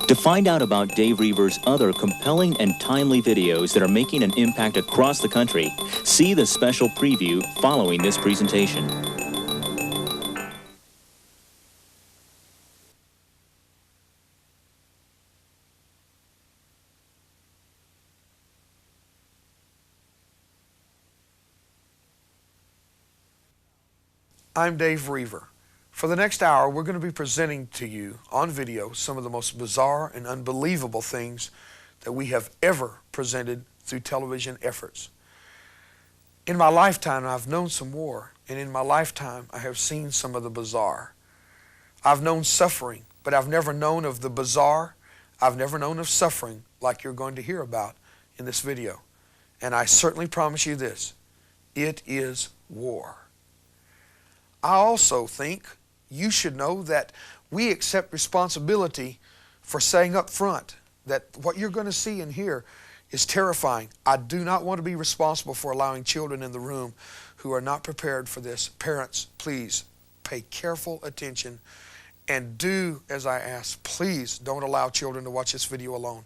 To find out about Dave Reaver's other compelling and timely videos that are making an impact across the country, see the special preview following this presentation. I'm Dave Reaver. For the next hour, we're going to be presenting to you on video some of the most bizarre and unbelievable things that we have ever presented through television efforts. In my lifetime, I've known some war, and in my lifetime, I have seen some of the bizarre. I've known suffering, but I've never known of the bizarre. I've never known of suffering like you're going to hear about in this video. And I certainly promise you this, it is war. I also think you should know that we accept responsibility for saying up front that what you're going to see and hear is terrifying. I do not want to be responsible for allowing children in the room who are not prepared for this. Parents, please pay careful attention and do as I ask. Please don't allow children to watch this video alone.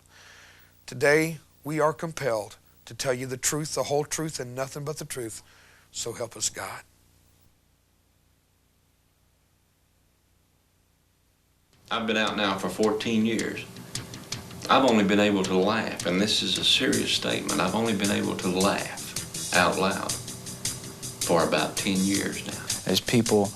Today, we are compelled to tell you the truth, the whole truth, and nothing but the truth. So help us God. I've been out now for 14 years. I've only been able to laugh, and this is a serious statement. I've only been able to laugh out loud for about 10 years now. As people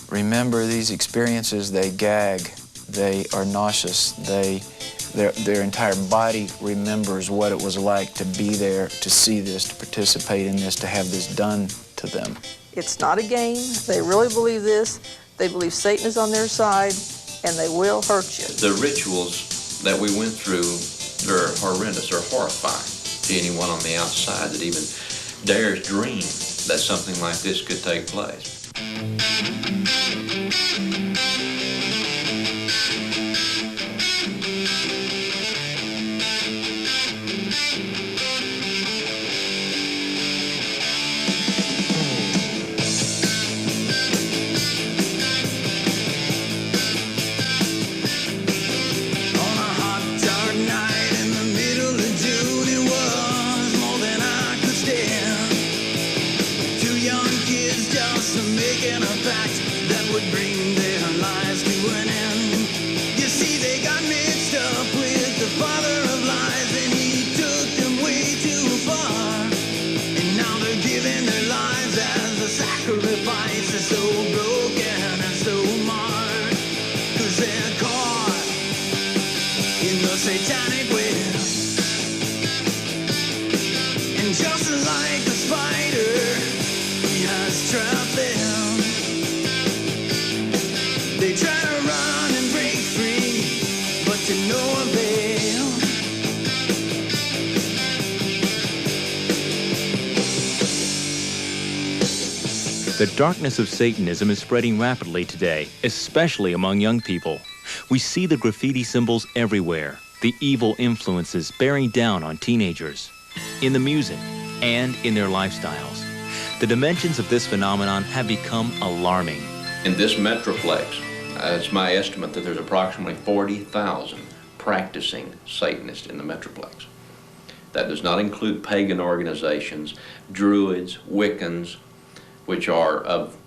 remember these experiences, they gag, they are nauseous, their entire body remembers what it was like to be there, to see this, to participate in this, to have this done to them. It's not a game. They really believe this. They believe Satan is on their side, and they will hurt you. The rituals that we went through are horrendous, are horrifying to anyone on the outside that even dares dream that something like this could take place. Satanic web, and just like the spider, he has trapped them. They try to run and break free, but to no avail. The darkness of Satanism is spreading rapidly today, especially among young people. We see the graffiti symbols everywhere, the evil influences bearing down on teenagers, in the music, and in their lifestyles. The dimensions of this phenomenon have become alarming. In this metroplex, it's my estimate that there's approximately 40,000 practicing Satanists in the metroplex. That does not include pagan organizations, Druids, Wiccans, which are of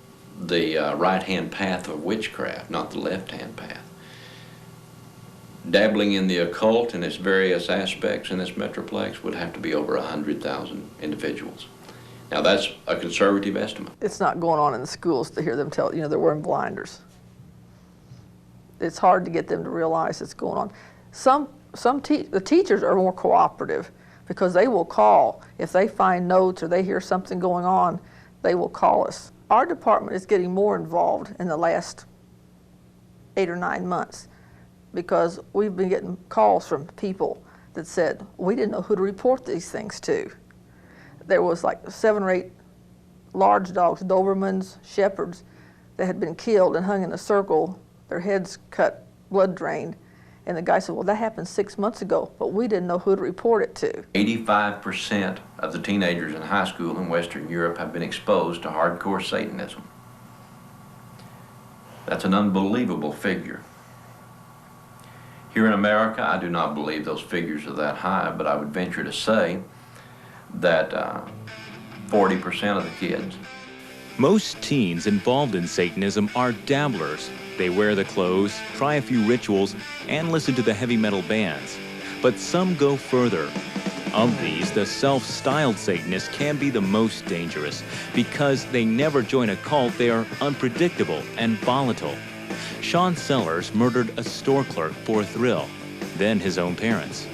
the right-hand path of witchcraft, not the left-hand path. Dabbling in the occult in its various aspects in this metroplex would have to be over 100,000 individuals. Now that's a conservative estimate. It's not going on in the schools to hear them tell, they're wearing blinders. It's hard to get them to realize it's going on. The teachers are more cooperative because they will call. If they find notes or they hear something going on, they will call us. Our department is getting more involved in the last 8 or 9 months because we've been getting calls from people that said, we didn't know who to report these things to. There was like 7 or 8 large dogs, Dobermans, Shepherds, that had been killed and hung in a circle, their heads cut, blood drained. And the guy said, well, that happened 6 months ago, but we didn't know who to report it to. 85% of the teenagers in high school in Western Europe have been exposed to hardcore Satanism. That's an unbelievable figure. Here in America, I do not believe those figures are that high, but I would venture to say that 40% of the kids. Most teens involved in Satanism are dabblers. They wear the clothes, try a few rituals, and listen to the heavy metal bands. But some go further. Of these, the self-styled Satanists can be the most dangerous. Because they never join a cult, they are unpredictable and volatile. Sean Sellers murdered a store clerk for a thrill, then his own parents.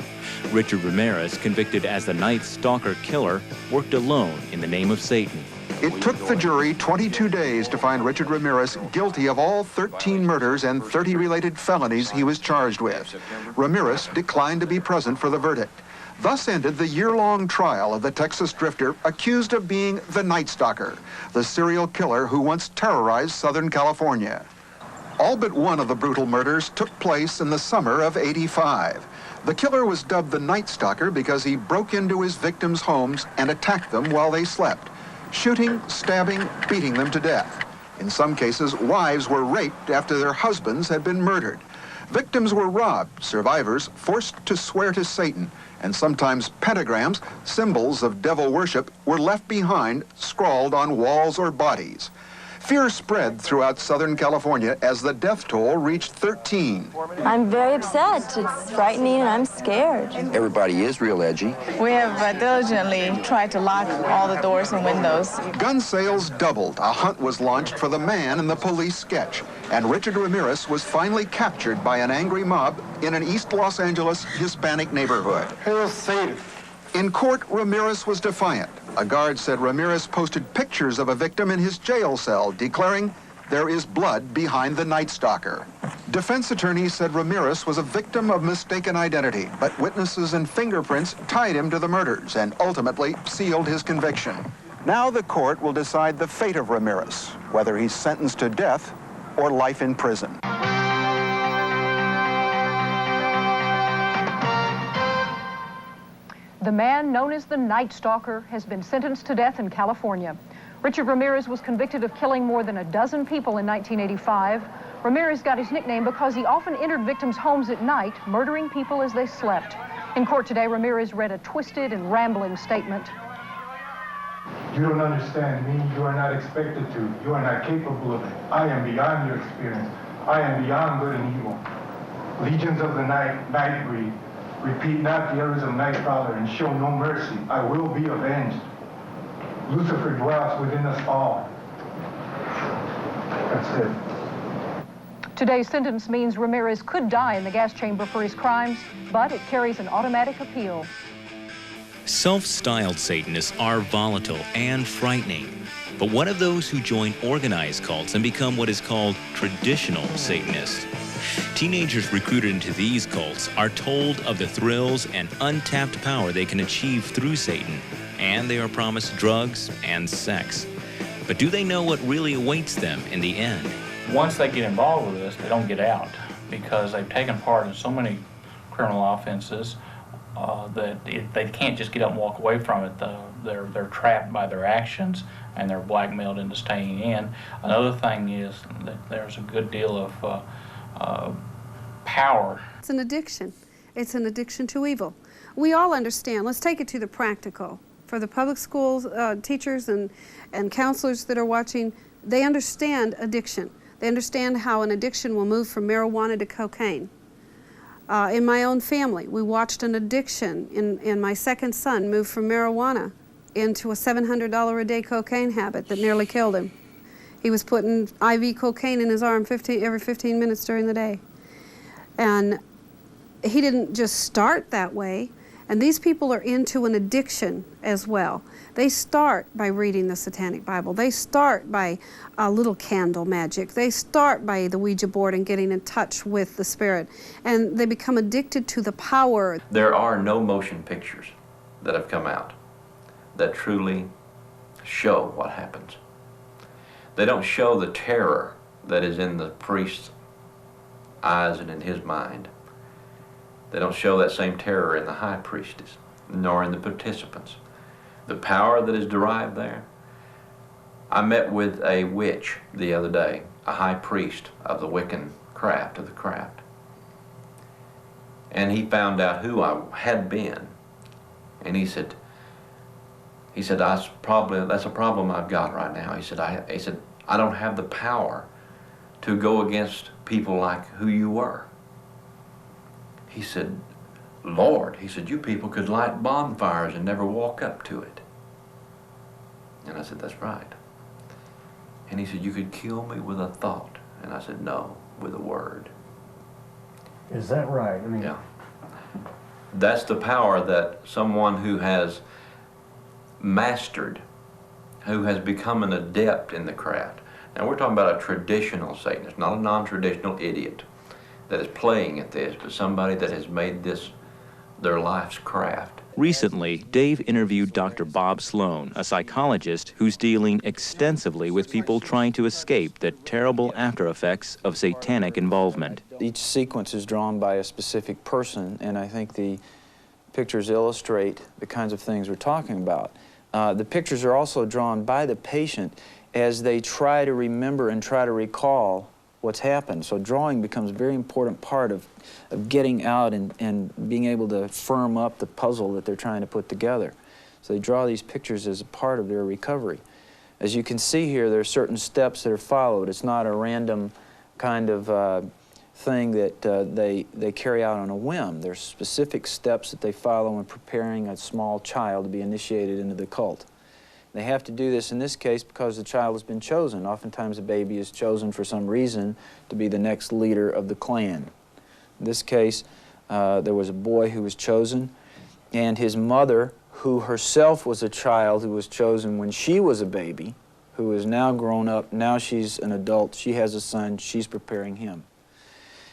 Richard Ramirez, convicted as the Night Stalker killer, worked alone in the name of Satan. It took the jury 22 days to find Richard Ramirez guilty of all 13 murders and 30 related felonies he was charged with. Ramirez declined to be present for the verdict. Thus ended the year-long trial of the Texas drifter accused of being the Night Stalker, the serial killer who once terrorized Southern California. All but one of the brutal murders took place in the summer of '85. The killer was dubbed the Night Stalker because he broke into his victims' homes and attacked them while they slept, shooting, stabbing, beating them to death. In some cases, wives were raped after their husbands had been murdered. Victims were robbed, survivors forced to swear to Satan, and sometimes pentagrams, symbols of devil worship, were left behind, scrawled on walls or bodies. Fear spread throughout Southern California as the death toll reached 13. I'm very upset. It's frightening and I'm scared. Everybody is real edgy. We have diligently tried to lock all the doors and windows. Gun sales doubled. A hunt was launched for the man in the police sketch. And Richard Ramirez was finally captured by an angry mob in an East Los Angeles Hispanic neighborhood. Hail Satan. In court, Ramirez was defiant. A guard said Ramirez posted pictures of a victim in his jail cell, declaring, "There is blood behind the Night Stalker." Defense attorneys said Ramirez was a victim of mistaken identity, but witnesses and fingerprints tied him to the murders and ultimately sealed his conviction. Now the court will decide the fate of Ramirez, whether he's sentenced to death or life in prison. The man known as the Night Stalker has been sentenced to death in California. Richard Ramirez was convicted of killing more than a dozen people in 1985. Ramirez got his nickname because he often entered victims' homes at night, murdering people as they slept. In court today, Ramirez read a twisted and rambling statement. You don't understand me. You are not expected to. You are not capable of it. I am beyond your experience. I am beyond good and evil. Legions of the night, night breed. Repeat not the errors of Nightcrawler and show no mercy. I will be avenged. Lucifer dwells within us all. That's it. Today's sentence means Ramirez could die in the gas chamber for his crimes, but it carries an automatic appeal. Self-styled Satanists are volatile and frightening. But what of those who join organized cults and become what is called traditional Satanists? Teenagers recruited into these cults are told of the thrills and untapped power they can achieve through Satan, and they are promised drugs and sex. But do they know what really awaits them in the end? Once they get involved with this, they don't get out because they've taken part in so many criminal offenses that they can't just get up and walk away from it. They're trapped by their actions and they're blackmailed into staying in. Another thing is that there's a good deal of power. It's an addiction. It's an addiction to evil. We all understand. Let's take it to the practical. For the public schools teachers and counselors that are watching, they understand addiction. They understand how an addiction will move from marijuana to cocaine. In my own family, we watched an addiction in my second son move from marijuana into a $700 a day cocaine habit that nearly killed him. He was putting IV cocaine in his arm every 15 minutes during the day. And he didn't just start that way. And these people are into an addiction as well. They start by reading the Satanic Bible. They start by a little candle magic. They start by the Ouija board and getting in touch with the spirit. And they become addicted to the power. There are no motion pictures that have come out that truly show what happens. They don't show the terror that is in the priest's eyes and in his mind. They don't show that same terror in the high priestess, nor in the participants. The power that is derived there. I met with a witch the other day, a high priest of the Wiccan craft, of the craft. And he found out who I had been. And he said, that's a problem I've got right now. He said, I don't have the power to go against people like who you were. He said, Lord, he said, you people could light bonfires and never walk up to it. And I said, that's right. And he said, you could kill me with a thought. And I said, no, with a word. Is that right? I mean, yeah. That's the power that someone who has mastered, who has become an adept in the craft. Now we're talking about a traditional Satanist, not a non-traditional idiot that is playing at this, but somebody that has made this their life's craft. Recently, Dave interviewed Dr. Bob Sloan, a psychologist who's dealing extensively with people trying to escape the terrible after effects of satanic involvement. Each sequence is drawn by a specific person, and I think the pictures illustrate the kinds of things we're talking about. The pictures are also drawn by the patient as they try to remember and try to recall what's happened. So drawing becomes a very important part of getting out and being able to firm up the puzzle that they're trying to put together. So they draw these pictures as a part of their recovery. As you can see here, there are certain steps that are followed. It's not a random kind of thing that they carry out on a whim. There's specific steps that they follow in preparing a small child to be initiated into the cult. They have to do this in this case because the child has been chosen. Oftentimes a baby is chosen for some reason to be the next leader of the clan. In this case, there was a boy who was chosen, and his mother, who herself was a child who was chosen when she was a baby, who is now grown up, now she's an adult, she has a son, she's preparing him.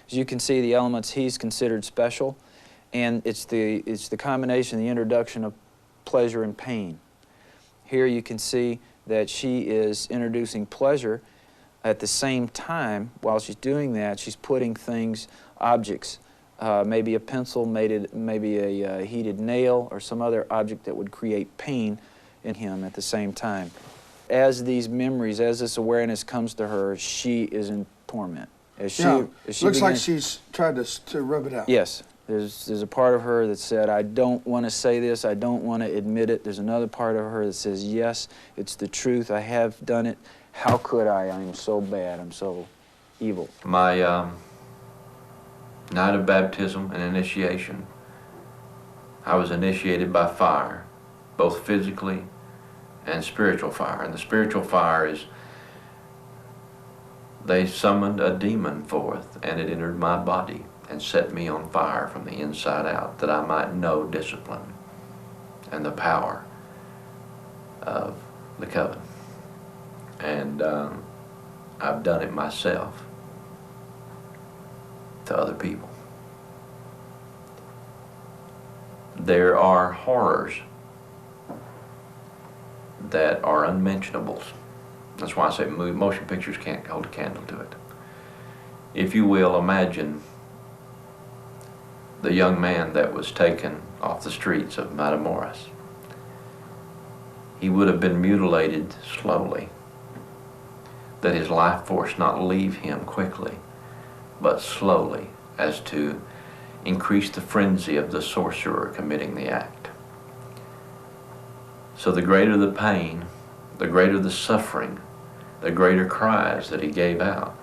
As you can see, the elements he's considered special, and it's the combination, the introduction of pleasure and pain. Here you can see that she is introducing pleasure. At the same time, while she's doing that, she's putting things, objects, maybe a pencil, maybe a heated nail, or some other object that would create pain in him at the same time. As these memories, as this awareness comes to her, she is in torment. As she looks like she's tried to rub it out. Yes. There's a part of her that said, I don't want to say this, I don't want to admit it. There's another part of her that says, yes, it's the truth, I have done it. How could I? I'm so bad, I'm so evil. My night of baptism and initiation, I was initiated by fire, both physically and spiritual fire. And the spiritual fire is, they summoned a demon forth, and it entered my body and set me on fire from the inside out, that I might know discipline and the power of the coven. And I've done it myself to other people. There are horrors that are unmentionables. That's why I say motion pictures can't hold a candle to it. If you will, imagine the young man that was taken off the streets of Matamoros. He would have been mutilated slowly, that his life force not leave him quickly, but slowly, as to increase the frenzy of the sorcerer committing the act. So the greater the pain, the greater the suffering, the greater cries that he gave out,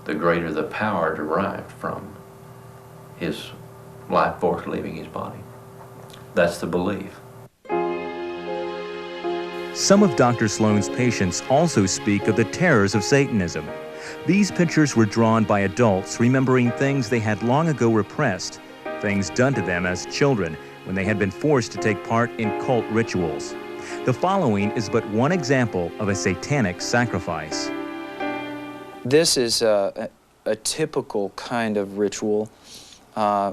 the greater the power derived from his life force leaving his body. That's the belief. Some of Dr. Sloan's patients also speak of the terrors of Satanism. These pictures were drawn by adults remembering things they had long ago repressed, things done to them as children when they had been forced to take part in cult rituals. The following is but one example of a satanic sacrifice. This is a typical kind of ritual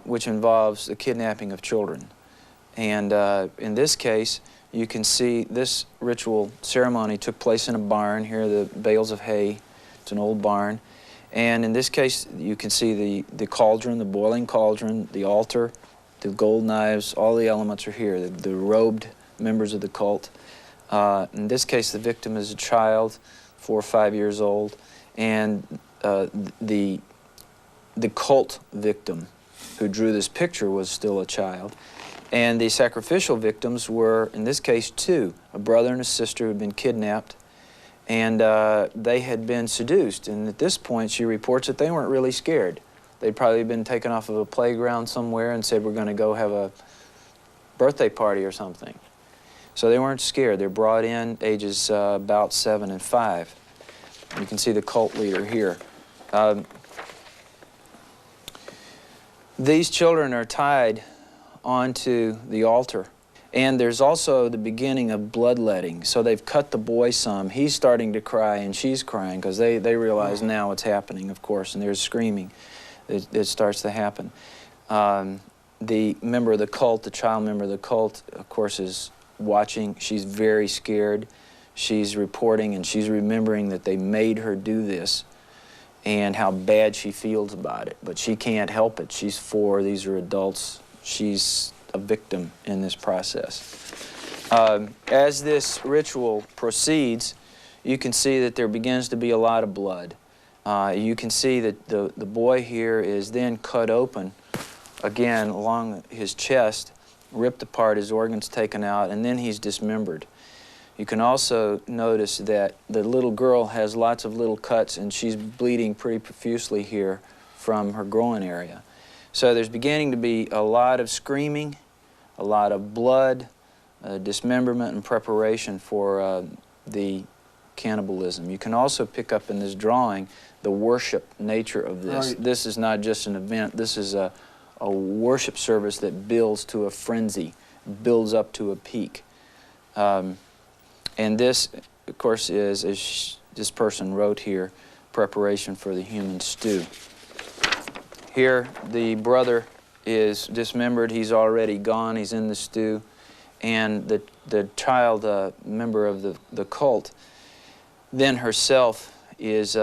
which involves the kidnapping of children. And in this case, you can see this ritual ceremony took place in a barn. Here are the bales of hay. It's an old barn. And in this case, you can see the cauldron, the boiling cauldron, the altar, the gold knives, all the elements are here, the robed members of the cult. In this case, the victim is a child, 4 or 5 years old, and the cult victim, who drew this picture was still a child. And the sacrificial victims were, in this case, two, a brother and a sister who had been kidnapped, and they had been seduced. And at this point, she reports that they weren't really scared. They'd probably been taken off of a playground somewhere and said, we're going to go have a birthday party or something. So they weren't scared. They're brought in ages about 7 and 5. You can see the cult leader here. These children are tied onto the altar. And there's also the beginning of bloodletting. So they've cut the boy some. He's starting to cry and she's crying because they realize now what's happening, of course, and there's screaming. It starts to happen. The member of the cult, the child member of the cult, of course, is watching. She's very scared. She's reporting and she's remembering that they made her do this and how bad she feels about it. But she can't help it. She's 4. These are adults. She's a victim in this process. As this ritual proceeds, you can see that there begins to be a lot of blood. You can see that the boy here is then cut open, again, along his chest, ripped apart, his organs taken out, and then he's dismembered. You can also notice that the little girl has lots of little cuts, and she's bleeding pretty profusely here from her groin area. So there's beginning to be a lot of screaming, a lot of blood, dismemberment, and preparation for the cannibalism. You can also pick up in this drawing the worship nature of this. Right. This is not just an event. This is a worship service that builds to a frenzy, builds up to a peak. And this, of course, is, as this person wrote here, preparation for the human stew. Here, the brother is dismembered. He's already gone. He's in the stew. And the child member of the cult then herself is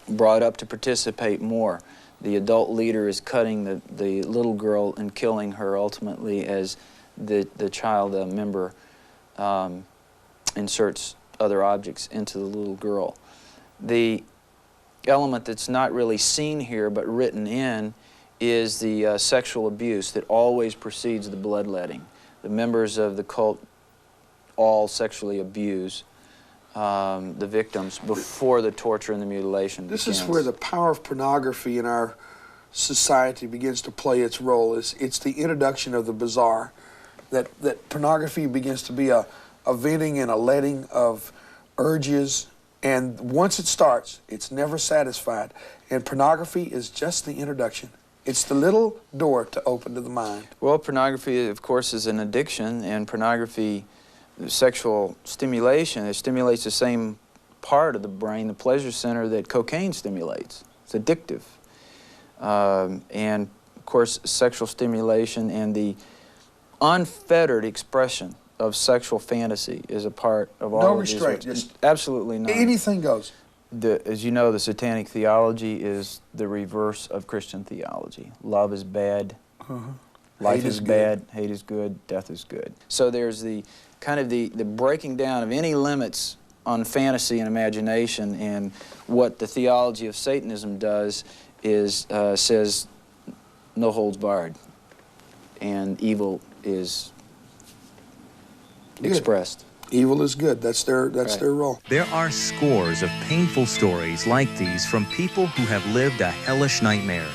brought up to participate more. The adult leader is cutting the little girl and killing her ultimately as the child member inserts other objects into the little girl. The element that's not really seen here but written in is the sexual abuse that always precedes the bloodletting. The members of the cult all sexually abuse the victims before the torture and the mutilation begins. This is where the power of pornography in our society begins to play its role. It's the introduction of the bizarre, that pornography begins to be a venting and a letting of urges, and once it starts, it's never satisfied. And pornography is just the introduction. It's the little door to open to the mind. Well, pornography, of course, is an addiction, and pornography, sexual stimulation, it stimulates the same part of the brain, the pleasure center, that cocaine stimulates. It's addictive. And, of course, sexual stimulation and the unfettered expression of sexual fantasy is a part of all of these. No restraint. Just absolutely not. Anything goes. As you know, the satanic theology is the reverse of Christian theology. Love is bad, life is bad, hate is good, death is good. So there's the kind of the breaking down of any limits on fantasy and imagination, and what the theology of Satanism does is says no holds barred, and evil is expressed. Evil is good. That's their role. There are scores of painful stories like these from people who have lived a hellish nightmare.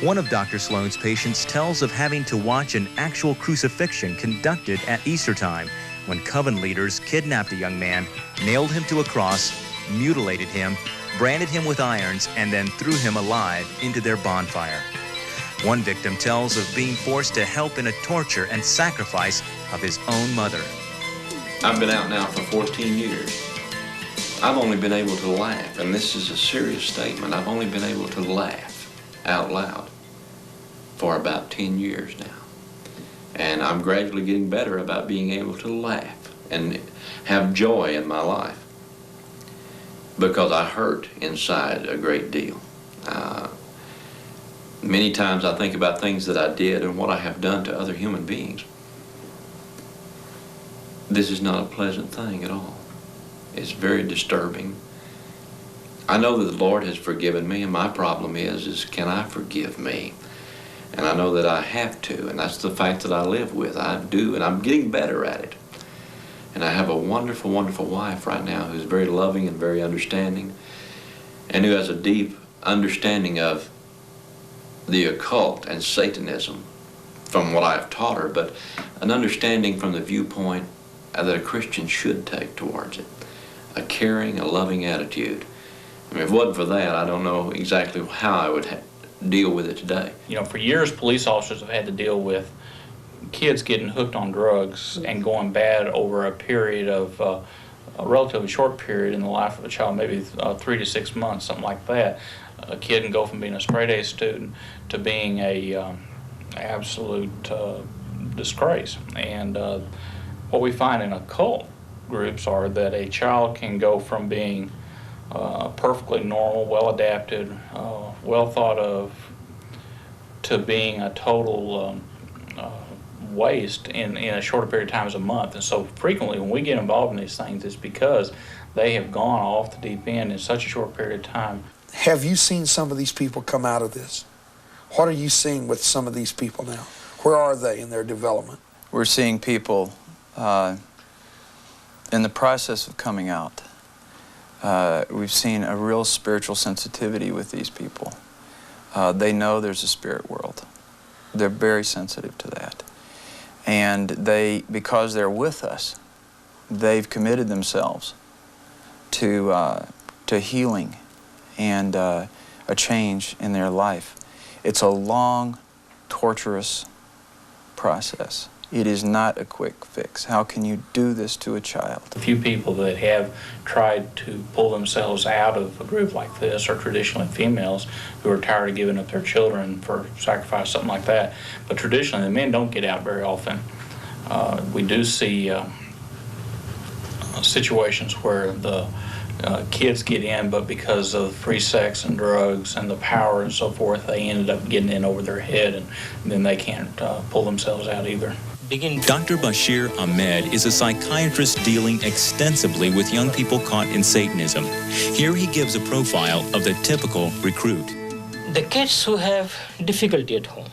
One of Dr. Sloan's patients tells of having to watch an actual crucifixion conducted at Easter time when coven leaders kidnapped a young man, nailed him to a cross, mutilated him, branded him with irons, and then threw him alive into their bonfire. One victim tells of being forced to help in a torture and sacrifice of his own mother. I've been out now for 14 years. I've only been able to laugh, and this is a serious statement. I've only been able to laugh out loud for about 10 years now. And I'm gradually getting better about being able to laugh and have joy in my life, because I hurt inside a great deal. Many times I think about things that I did and what I have done to other human beings. This is not a pleasant thing at all. It's very disturbing. I know that the Lord has forgiven me, and my problem is can I forgive me? And I know that I have to, and that's the fact that I live with. I do, and I'm getting better at it. And I have a wonderful, wonderful wife right now who's very loving and very understanding, and who has a deep understanding of the occult and Satanism from what I've taught her, but an understanding from the viewpoint that a Christian should take towards it. A caring, a loving attitude. I mean, if it wasn't for that, I don't know exactly how I would deal with it today. You know, for years, police officers have had to deal with kids getting hooked on drugs and going bad over a period of a relatively short period in the life of a child, maybe 3 to 6 months, something like that. A kid can go from being a straight-A student to being a absolute disgrace. And what we find in occult groups are that a child can go from being perfectly normal, well-adapted, well thought of, to being a total waste in a shorter period of time as a month. And so frequently when we get involved in these things, it's because they have gone off the deep end in such a short period of time. Have you seen some of these people come out of this? What are you seeing with some of these people now? Where are they in their development? We're seeing people in the process of coming out. We've seen a real spiritual sensitivity with these people. They know there's a spirit world. They're very sensitive to that. And because they're with us, they've committed themselves to healing and a change in their life. It's a long, torturous process. It is not a quick fix. How can you do this to a child? A few people that have tried to pull themselves out of a group like this are traditionally females who are tired of giving up their children for sacrifice, something like that. But traditionally, the men don't get out very often. We do see situations where the kids get in, but because of free sex and drugs and the power and so forth, they ended up getting in over their head, and then they can't pull themselves out either. Dr. Bashir Ahmed is a psychiatrist dealing extensively with young people caught in Satanism. Here he gives a profile of the typical recruit. The kids who have difficulty at home,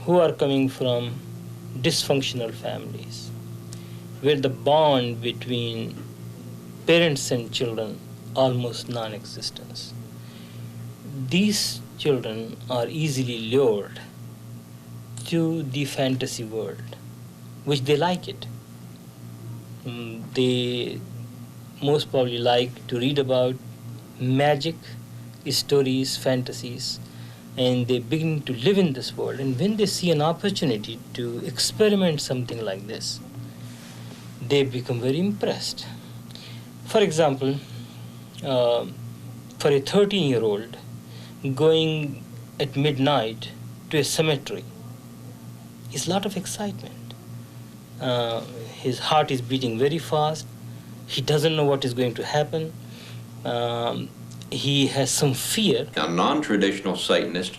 who are coming from dysfunctional families, where the bond between parents and children almost non-existent. These children are easily lured to the fantasy world, which they like it. They most probably like to read about magic, stories, fantasies, and they begin to live in this world. And when they see an opportunity to experiment something like this, they become very impressed. For example, for a 13-year-old going at midnight to a cemetery is a lot of excitement. His heart is beating very fast. He doesn't know what is going to happen. He has some fear. Now, non-traditional Satanists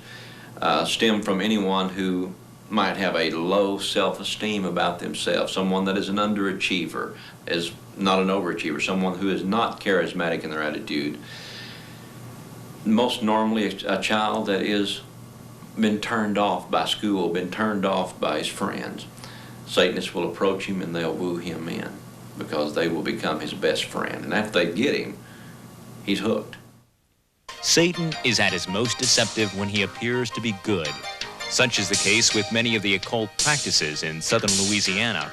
stem from anyone who might have a low self-esteem about themselves, someone that is an underachiever, is not an overachiever, someone who is not charismatic in their attitude. Most normally a child that is been turned off by school, been turned off by his friends. Satanists will approach him and they'll woo him in because they will become his best friend. And after they get him, he's hooked. Satan is at his most deceptive when he appears to be good. Such is the case with many of the occult practices in southern Louisiana.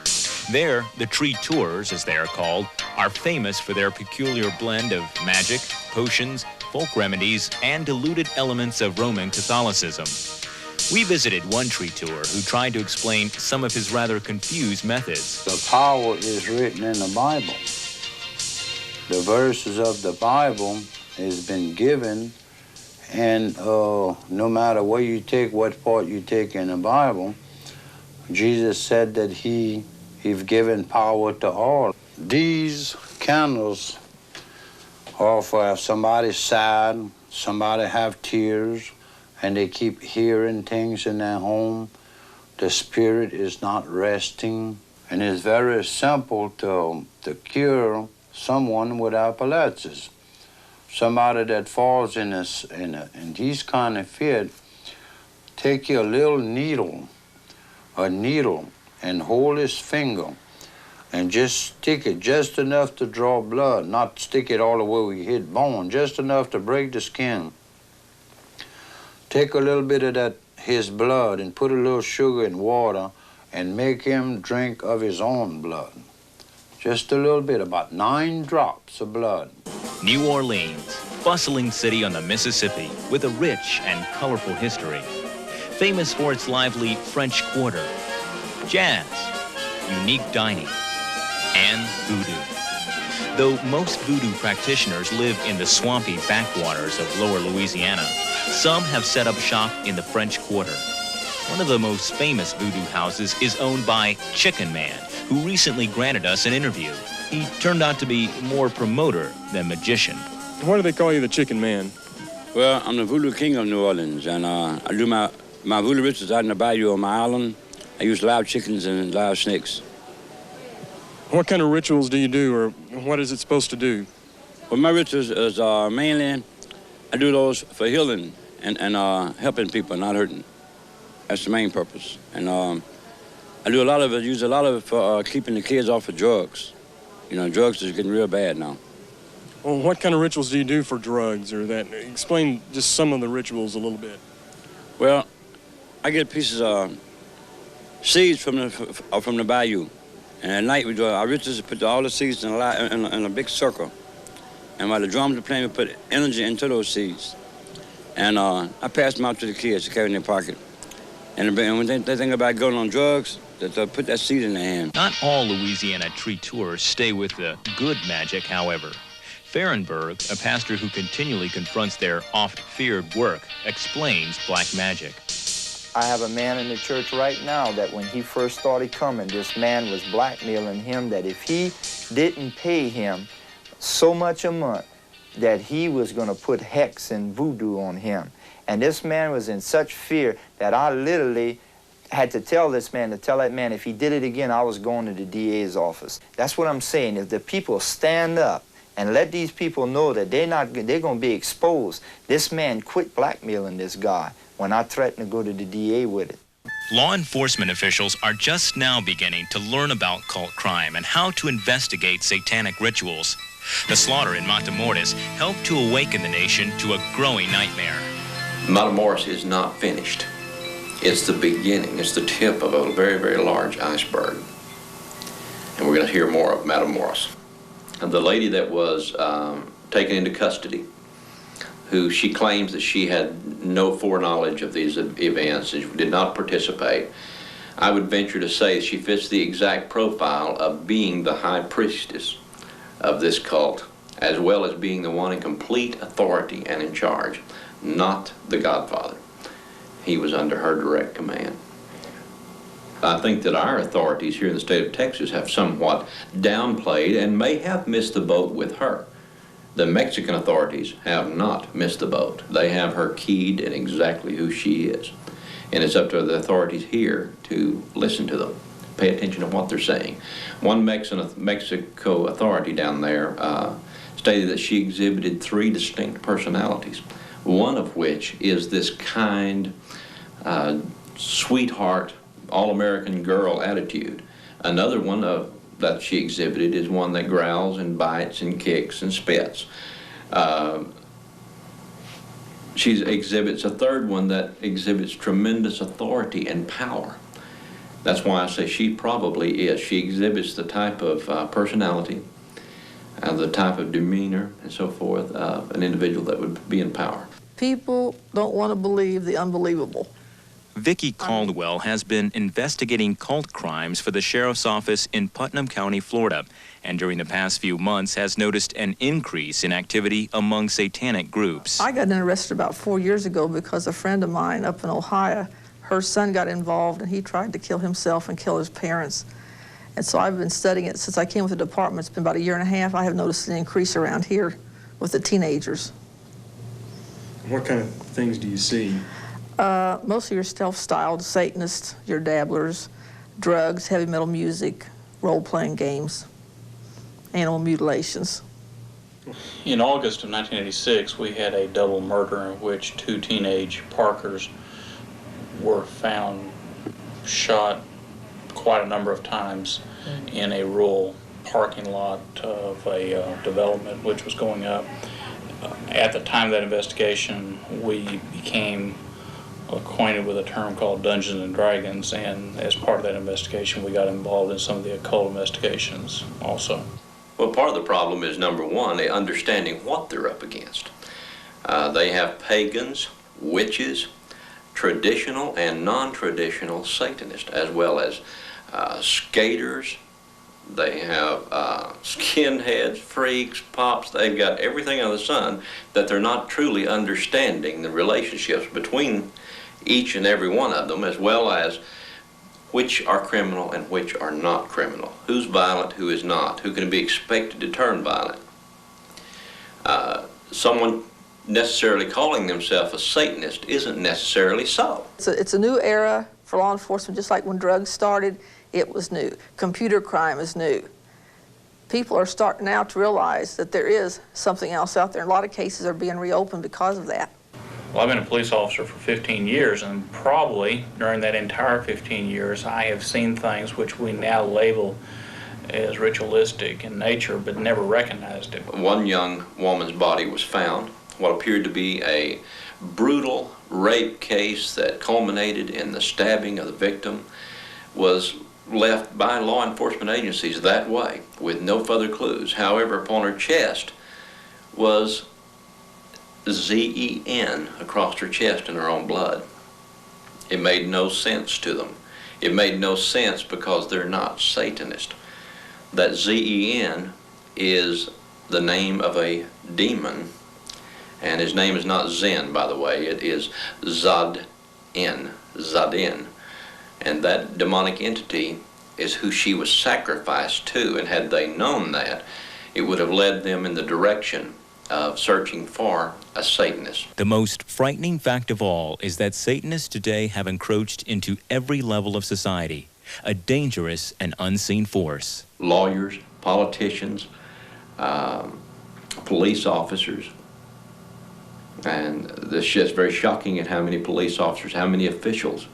There, the tree tours, as they are called, are famous for their peculiar blend of magic, potions, folk remedies, and diluted elements of Roman Catholicism. We visited one tree tour who tried to explain some of his rather confused methods. The power is written in the Bible. The verses of the Bible has been given, and no matter where you take, what part you take in the Bible, Jesus said that he's given power to all. These candles are for if somebody's sad, somebody have tears, and they keep hearing things in their home, the spirit is not resting, and it's very simple to cure someone with epilepsy. somebody that falls in these kind of fit, take your little needle, and hold his finger and just stick it just enough to draw blood, not stick it all the way where you hit bone, just enough to break the skin. Take a little bit of his blood and put a little sugar in water and make him drink of his own blood. Just a little bit, about 9 drops of blood. New Orleans, bustling city on the Mississippi with a rich and colorful history. Famous for its lively French Quarter, jazz, unique dining, and voodoo. Though most voodoo practitioners live in the swampy backwaters of lower Louisiana, some have set up shop in the French Quarter. One of the most famous voodoo houses is owned by Chicken Man, who recently granted us an interview. He turned out to be more promoter than magician. Why do they call you the Chicken Man? Well, I'm the voodoo king of New Orleans, and I do my voodoo rituals out in the bayou on my island. I use live chickens and live snakes. What kind of rituals do you do, or what is it supposed to do? Well, my rituals is mainly, I do those for healing and helping people, not hurting. That's the main purpose. And I do a lot of it, use a lot of it for keeping the kids off of drugs. You know, drugs is getting real bad now. Well, what kind of rituals do you do for drugs, or that? Explain just some of the rituals a little bit. Well, I get pieces of seeds from the bayou. And at night we do our rituals, put all the seeds in a big circle. And while the drums are playing, we put energy into those seeds. And I pass them out to the kids to carry in their pocket. And when they think about going on drugs, they'll put that seed in their hand. Not all Louisiana tree tours stay with the good magic, however. Fahrenberg, a pastor who continually confronts their oft-feared work, explains black magic. I have a man in the church right now that when he first started coming, this man was blackmailing him that if he didn't pay him so much a month, that he was going to put hex and voodoo on him. And this man was in such fear that I literally had to tell this man, if he did it again, I was going to the DA's office. That's what I'm saying. If the people stand up and let these people know that they're going to be exposed, this man quit blackmailing this guy when I threatened to go to the DA with it. Law enforcement officials are just now beginning to learn about cult crime and how to investigate satanic rituals. The slaughter in Matamoros helped to awaken the nation to a growing nightmare. Matamoros is not finished. It's the beginning. It's the tip of a very, very large iceberg. And we're going to hear more of Matamoros. And the lady that was taken into custody, who she claims that she had no foreknowledge of these events and did not participate, I would venture to say she fits the exact profile of being the high priestess of this cult, as well as being the one in complete authority and in charge, not the Godfather. He was under her direct command. I think that our authorities here in the state of Texas have somewhat downplayed and may have missed the boat with her. The Mexican authorities have not missed the boat. They have her keyed in exactly who she is. And it's up to the authorities here to listen to them, pay attention to what they're saying. One Mexico authority down there stated that she exhibited 3 distinct personalities, one of which is this kind, sweetheart, all-American girl attitude. Another one that she exhibited is one that growls and bites and kicks and spits. She exhibits a third one that exhibits tremendous authority and power. That's why I say she probably is. She exhibits the type of personality and the type of demeanor and so forth of an individual that would be in power. People don't want to believe the unbelievable. Vicki Caldwell has been investigating cult crimes for the sheriff's office in Putnam County, Florida, and during the past few months has noticed an increase in activity among satanic groups. I got interested about 4 years ago because a friend of mine up in Ohio, her son got involved and he tried to kill himself and kill his parents. And so I've been studying it since I came with the department. It's been about 1.5 years. I have noticed an increase around here with the teenagers. What kind of things do you see? Mostly your self-styled Satanists, your dabblers, drugs, heavy metal music, role-playing games, animal mutilations. In August of 1986, we had a double murder in which 2 teenage Parkers were found shot quite a number of times in a rural parking lot of a development which was going up. At the time of that investigation, we became acquainted with a term called Dungeons and Dragons, and as part of that investigation, we got involved in some of the occult investigations also. Well, part of the problem is, number one, understanding what they're up against. They have pagans, witches, traditional and non-traditional Satanists, as well as skaters. They have skinheads, freaks, pops. They've got everything under the sun that they're not truly understanding the relationships between each and every one of them, as well as which are criminal and which are not criminal. Who's violent, who is not, who can be expected to turn violent. Someone necessarily calling themselves a Satanist isn't necessarily so. It's a new era for law enforcement, just like when drugs started, it was new. Computer crime is new. People are starting now to realize that there is something else out there. A lot of cases are being reopened because of that. Well, I've been a police officer for 15 years, and probably during that entire 15 years, I have seen things which we now label as ritualistic in nature, but never recognized it. One young woman's body was found, what appeared to be a brutal rape case that culminated in the stabbing of the victim, was left by law enforcement agencies that way, with no further clues. However, upon her chest was Z-E-N across her chest in her own blood. It made no sense to them. It made no sense because they're not Satanist. That Z-E-N is the name of a demon, and his name is not Zen, by the way. It is Zad-In, Zadin. And that demonic entity is who she was sacrificed to, and had they known that, it would have led them in the direction of searching for a Satanist. The most frightening fact of all is that Satanists today have encroached into every level of society, a dangerous and unseen force. Lawyers, politicians, police officers, and this shit's very shocking at how many police officers, how many officials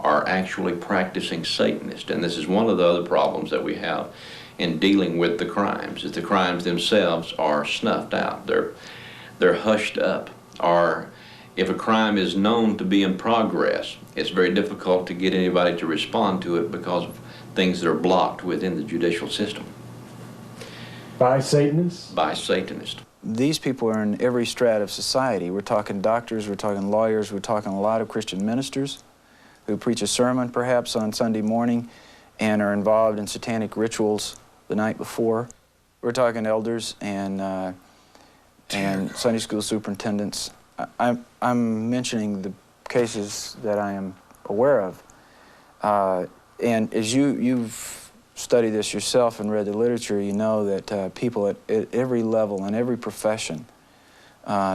are actually practicing Satanist. And this is one of the other problems that we have in dealing with the crimes, is the crimes themselves are snuffed out. They're hushed up. Or if a crime is known to be in progress, it's very difficult to get anybody to respond to it because of things that are blocked within the judicial system. By Satanists? By Satanists. These people are in every strata of society. We're talking doctors, we're talking lawyers, we're talking a lot of Christian ministers who preach a sermon perhaps on Sunday morning and are involved in satanic rituals the night before. We're talking elders and Sunday school superintendents. I'm mentioning the cases that I am aware of. And as you've studied this yourself and read the literature, you know that people at every level and every profession,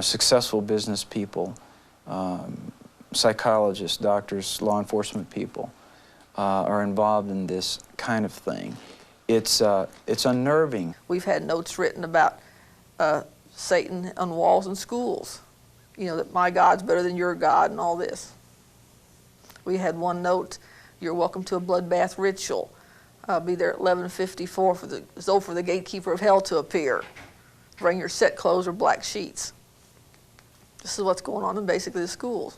successful business people, psychologists, doctors, law enforcement people, are involved in this kind of thing. It's unnerving. We've had notes written about Satan on walls in schools. You know, that my God's better than your God and all this. We had one note, you're welcome to a bloodbath ritual. Be there at 11:54 for the gatekeeper of hell to appear. Bring your set clothes or black sheets. This is what's going on in basically the schools.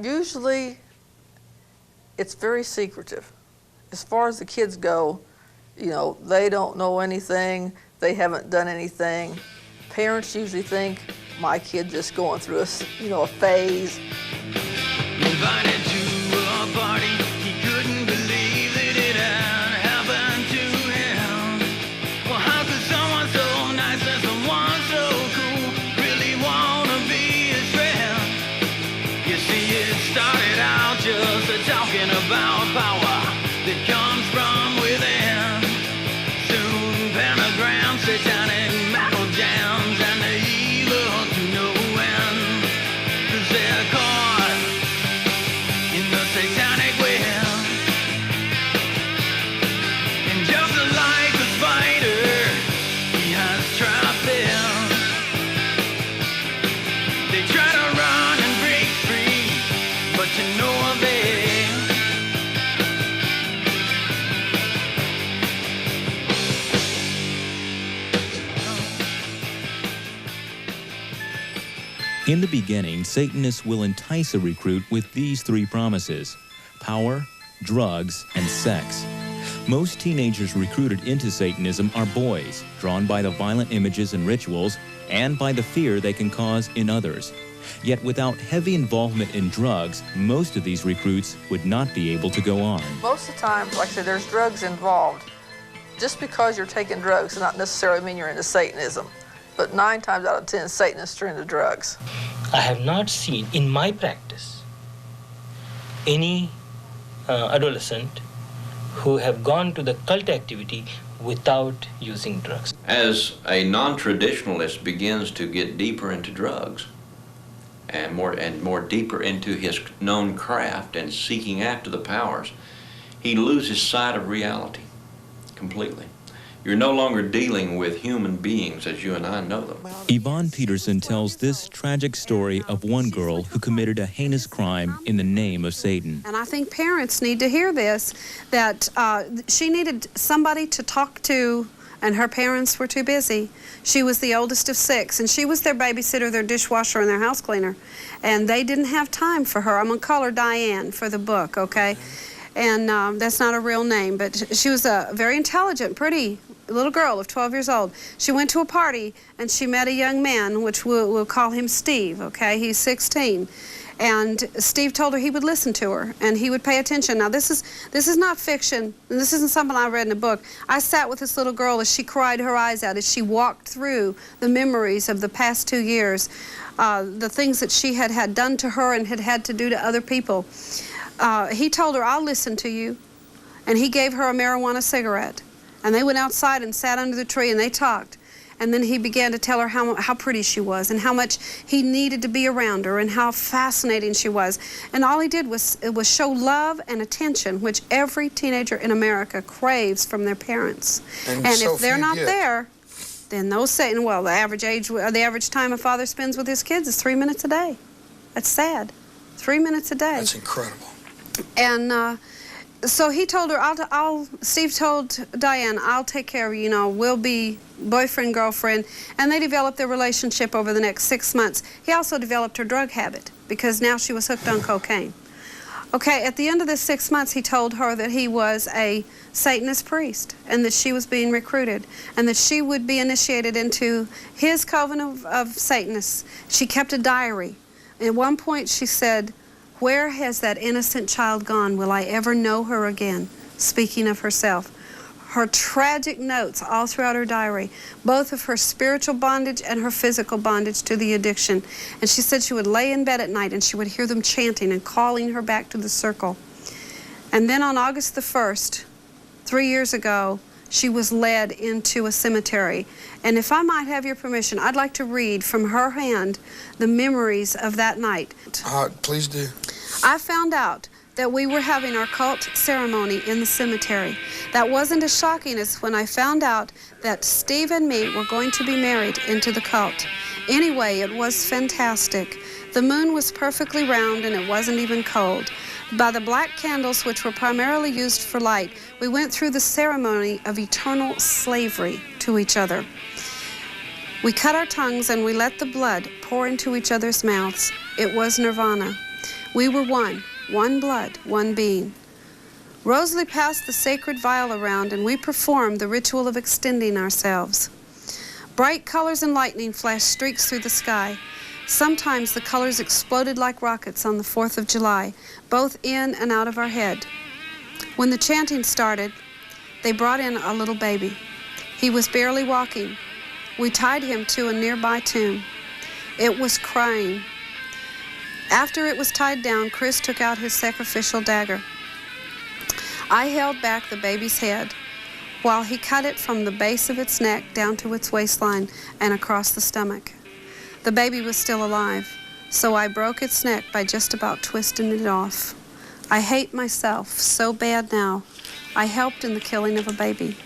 Usually, it's very secretive. As far as the kids go, you know, they don't know anything, they haven't done anything. Parents usually think, my kid's just going through a phase. Invited to a party, he couldn't believe that it had happened to him. Well, how could someone so nice and someone so cool really want to be his friend? You see, it started out just talking about power that comes from within. Soon pentagrams, satanic metal jams, and the evil to no end. 'Cause they're caught in the satanic web. And just like the spider, he has trapped them. In the beginning, Satanists will entice a recruit with these three promises: power, drugs, and sex. Most teenagers recruited into Satanism are boys, drawn by the violent images and rituals and by the fear they can cause in others. Yet without heavy involvement in drugs, most of these recruits would not be able to go on. Most of the time, like I said, there's drugs involved. Just because you're taking drugs does not necessarily mean you're into Satanism. But 9 times out of 10, Satanists are into drugs. I have not seen in my practice any adolescent who have gone to the cult activity without using drugs. As a non-traditionalist begins to get deeper into drugs and more deeper into his known craft and seeking after the powers, he loses sight of reality completely. You're no longer dealing with human beings as you and I know them. Yvonne Peterson tells this tragic story of one girl who committed a heinous crime in the name of Satan. And I think parents need to hear this, that she needed somebody to talk to, and her parents were too busy. She was the oldest of 6, and she was their babysitter, their dishwasher, and their house cleaner. And they didn't have time for her. I'm going to call her Diane for the book, okay? And that's not a real name, but she was a very intelligent, pretty little girl of 12 years old. She went to a party and she met a young man, which we'll call him Steve, okay? He's 16. And Steve told her he would listen to her and he would pay attention. Now this is not fiction, and this isn't something I read in a book. I sat with this little girl as she cried her eyes out, as she walked through the memories of the past 2 years, the things that she had done to her and had to do to other people. He told her, I'll listen to you. And he gave her a marijuana cigarette. And they went outside and sat under the tree and they talked. And then he began to tell her how pretty she was and how much he needed to be around her and how fascinating she was. And all he did was show love and attention, which every teenager in America craves from their parents. And so if they're not there, then those Satan, well, the average time a father spends with his kids is 3 minutes a day. That's sad. 3 minutes a day. That's incredible. And so he told her, Steve told Diane, I'll take care of you, we'll be boyfriend, girlfriend. And they developed their relationship over the next 6 months. He also developed her drug habit because now she was hooked on cocaine. Okay, at the end of the 6 months, he told her that he was a Satanist priest and that she was being recruited and that she would be initiated into his coven of Satanists. She kept a diary. At one point, she said, "Where has that innocent child gone? Will I ever know her again?" Speaking of herself. Her tragic notes all throughout her diary, both of her spiritual bondage and her physical bondage to the addiction. And she said she would lay in bed at night and she would hear them chanting and calling her back to the circle. And then on August the 1st, 3 years ago, she was led into a cemetery. And if I might have your permission, I'd like to read from her hand the memories of that night. Please do. I found out that we were having our cult ceremony in the cemetery. That wasn't as shocking as when I found out that Steve and me were going to be married into the cult. Anyway, it was fantastic. The moon was perfectly round and it wasn't even cold. By the black candles, which were primarily used for light, we went through the ceremony of eternal slavery to each other. We cut our tongues and we let the blood pour into each other's mouths. It was nirvana. We were one blood, one being. Rosalie passed the sacred vial around and we performed the ritual of extending ourselves. Bright colors and lightning flashed streaks through the sky. Sometimes the colors exploded like rockets on the 4th of July, both in and out of our head. When the chanting started, they brought in a little baby. He was barely walking. We tied him to a nearby tomb. It was crying. After it was tied down, Chris took out his sacrificial dagger. I held back the baby's head while he cut it from the base of its neck down to its waistline and across the stomach. The baby was still alive, so I broke its neck by just about twisting it off. I hate myself so bad now. I helped in the killing of a baby.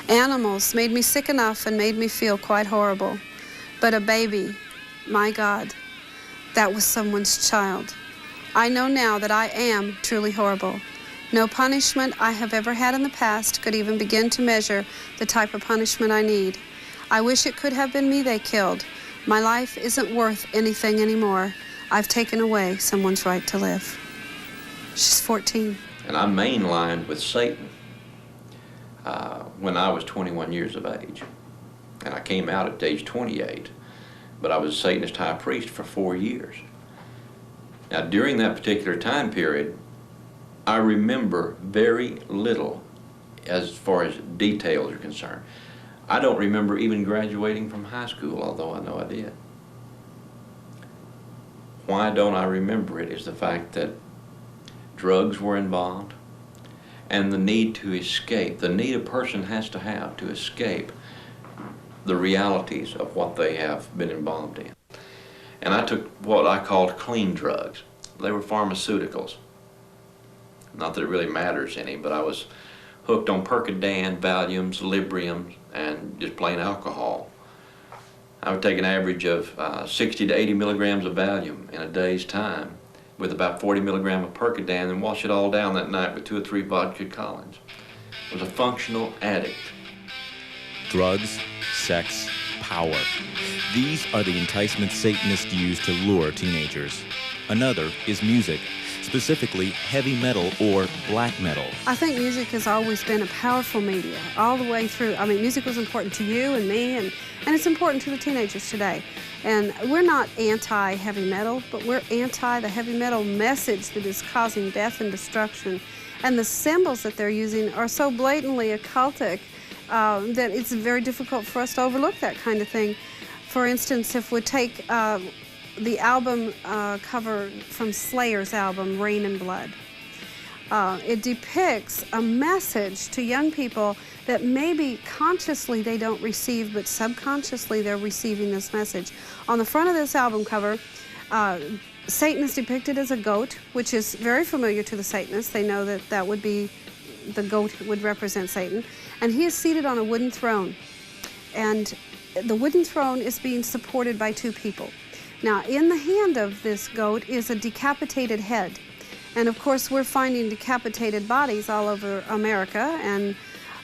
Animals made me sick enough and made me feel quite horrible. But a baby, my God, that was someone's child. I know now that I am truly horrible. No punishment I have ever had in the past could even begin to measure the type of punishment I need. I wish it could have been me they killed, My life isn't worth anything anymore. I've taken away someone's right to live. She's 14. And I mainlined with Satan when I was 21 years of age. And I came out at age 28. But I was a Satanist high priest for 4 years. Now, during that particular time period, I remember very little as far as details are concerned. I don't remember even graduating from high school, although I know I did. Why don't I remember it is the fact that drugs were involved and the need to escape, the need a person has to have to escape the realities of what they have been involved in. And I took what I called clean drugs. They were pharmaceuticals. Not that it really matters any, but I was hooked on Percodan, Valiums, Libriums, and just plain alcohol. I would take an average of 60 to 80 milligrams of Valium in a day's time with about 40 milligrams of Percodan and wash it all down that night with 2 or 3 vodka Collins. I was a functional addict. Drugs, sex, power. These are the enticements Satanists use to lure teenagers. Another is music, specifically heavy metal or black metal. I think music has always been a powerful media all the way through. I mean, music was important to you and me, and it's important to the teenagers today. And we're not anti-heavy metal, but we're anti the heavy metal message that is causing death and destruction. And the symbols that they're using are so blatantly occultic that it's very difficult for us to overlook that kind of thing. For instance, if we take the album cover from Slayer's album, Rain and Blood. It depicts a message to young people that maybe consciously they don't receive, but subconsciously they're receiving this message. On the front of this album cover, Satan is depicted as a goat, which is very familiar to the Satanists. They know that that would be, the goat would represent Satan. And he is seated on a wooden throne. And the wooden throne is being supported by 2 people. Now, in the hand of this goat is a decapitated head. And of course, we're finding decapitated bodies all over America, and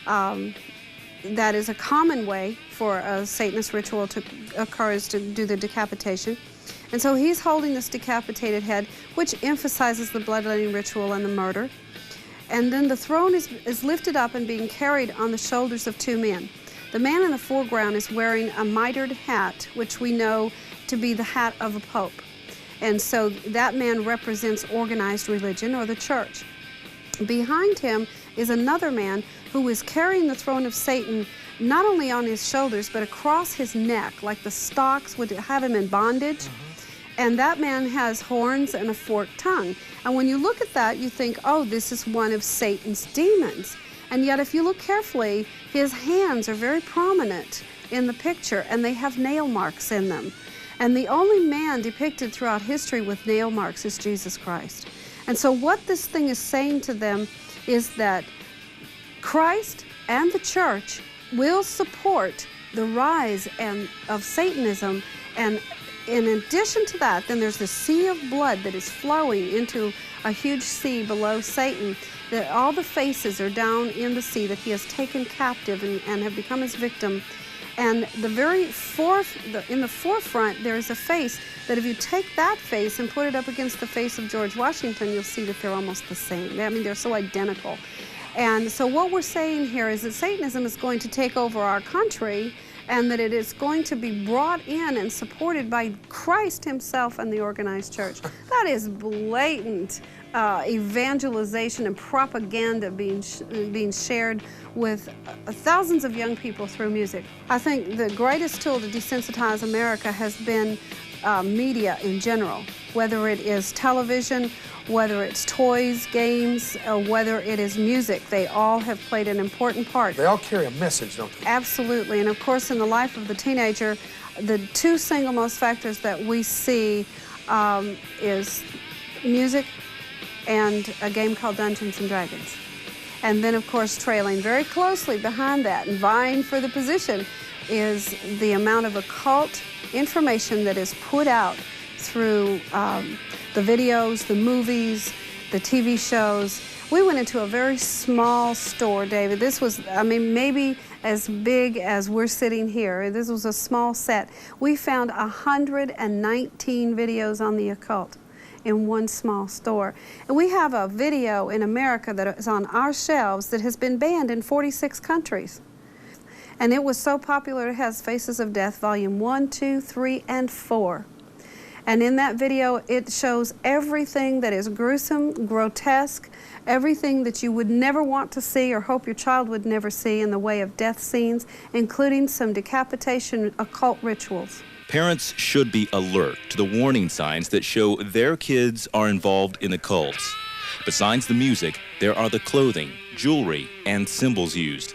that is a common way for a Satanist ritual to occur, is to do the decapitation. And so he's holding this decapitated head, which emphasizes the bloodletting ritual and the murder. And then the throne is lifted up and being carried on the shoulders of 2 men. The man in the foreground is wearing a mitred hat, which we know to be the hat of a pope. And so that man represents organized religion or the church. Behind him is another man who is carrying the throne of Satan not only on his shoulders but across his neck, like the stocks would have him in bondage. And that man has horns and a forked tongue. And when you look at that, you think, oh, this is one of Satan's demons. And yet if you look carefully, his hands are very prominent in the picture, and they have nail marks in them. And the only man depicted throughout history with nail marks is Jesus Christ. And so what this thing is saying to them is that Christ and the church will support the rise of Satanism. And in addition to that, then there's the sea of blood that is flowing into a huge sea below Satan, that all the faces are down in the sea that he has taken captive and have become his victim. And in the forefront, there is a face that if you take that face and put it up against the face of George Washington, you'll see that they're almost the same. I mean, they're so identical. And so what we're saying here is that Satanism is going to take over our country, and that it is going to be brought in and supported by Christ himself and the organized church. That is blatant evangelization and propaganda being shared with thousands of young people through music. I think the greatest tool to desensitize America has been media in general, whether it is television, whether it's toys, games, or whether it is music. They all have played an important part. They all carry a message, don't they? Absolutely, and of course in the life of the teenager, the 2 single most factors that we see is music and a game called Dungeons and Dragons. And then of course trailing very closely behind that and vying for the position is the amount of occult information that is put out through the videos, the movies, the TV shows. We went into a very small store, David. This was, I mean, maybe as big as we're sitting here. This was a small set. We found 119 videos on the occult in one small store. And we have a video in America that is on our shelves that has been banned in 46 countries. And it was so popular, it has Faces of Death, Volume 1, 2, 3, and 4. And in that video, it shows everything that is gruesome, grotesque, everything that you would never want to see or hope your child would never see in the way of death scenes, including some decapitation occult rituals. Parents should be alert to the warning signs that show their kids are involved in the cults. Besides the music, there are the clothing, jewelry, and symbols used.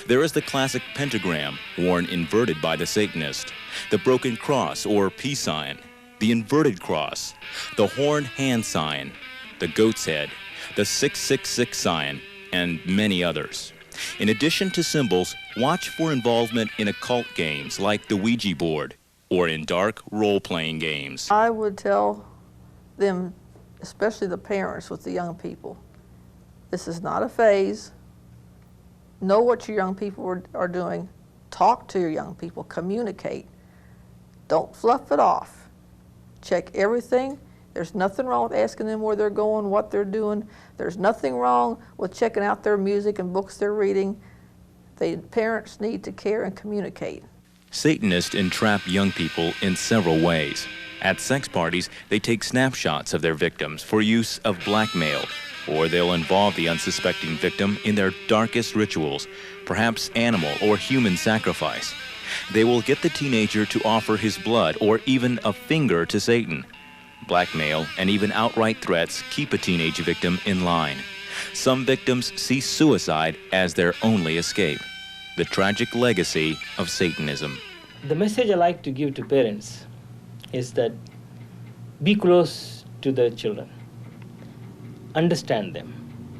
There is the classic pentagram, worn inverted by the Satanist, the broken cross or peace sign, the inverted cross, the horn hand sign, the goat's head, the 666 sign, and many others. In addition to symbols, watch for involvement in occult games like the Ouija board or in dark role-playing games. I would tell them, especially the parents with the young people, this is not a phase. Know what your young people are doing. Talk to your young people. Communicate. Don't fluff it off. Check everything. There's nothing wrong with asking them where they're going, what they're doing. There's nothing wrong with checking out their music and books they're reading. The parents need to care and communicate. Satanists entrap young people in several ways. At sex parties, they take snapshots of their victims for use of blackmail, or they'll involve the unsuspecting victim in their darkest rituals, perhaps animal or human sacrifice. They will get the teenager to offer his blood or even a finger to Satan. Blackmail and even outright threats keep a teenage victim in line. Some victims see suicide as their only escape. The tragic legacy of Satanism. The message I like to give to parents is that be close to the children. Understand them,